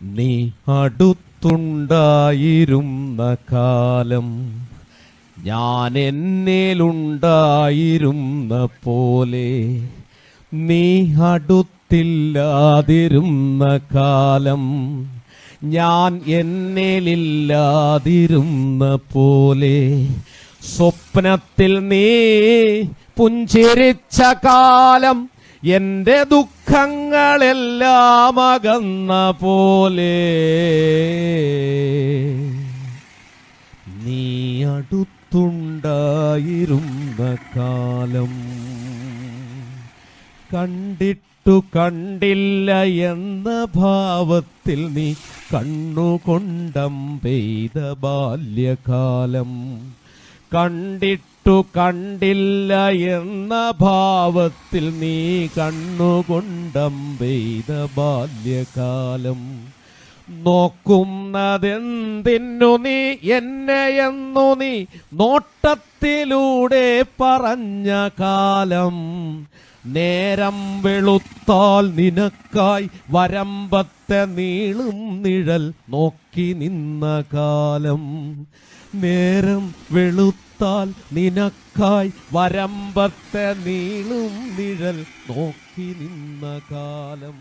നീ അടുത്തുണ്ടായിരുന്ന കാലം, ഞാൻ എന്നിലുണ്ടായിരുന്ന പോലെ. നീ അടുത്തില്ലാതിരുന്ന കാലം, ഞാൻ എന്നിലില്ലാതിരുന്ന പോലെ. സ്വപ്നത്തിൽ നീ പുഞ്ചിരിച്ച കാലം, എൻ്റെ ദുഃഖങ്ങളെല്ലാം അകന്ന പോലെ. നീ അടുത്തുണ്ടായിരുന്ന കാലം, കണ്ടിട്ടു കണ്ടില്ല എന്ന ഭാവത്തിൽ നീ കണ്ണുകൊണ്ടം പെയ്ത ബാല്യകാലം. കണ്ടിട്ടു കണ്ടില്ല എന്ന ഭാവത്തിൽ നീ കണ്ണുകൊണ്ടം പെയ്ത ബാല്യകാലം. നോക്കുന്നതെന്തിനു നീ എന്നെയെന്നു നീ നോട്ടത്തിലൂടെ പറഞ്ഞ കാലം. നേരം വെളുത്താൽ നിനക്കായി വരമ്പത്തെ നീളും നിഴൽ നോക്കി നിന്ന കാലം. നേരം വെളുത്താൽ നിനക്കായി വരമ്പത്തെ നീളും നിഴൽ നോക്കി നിന്ന കാലം.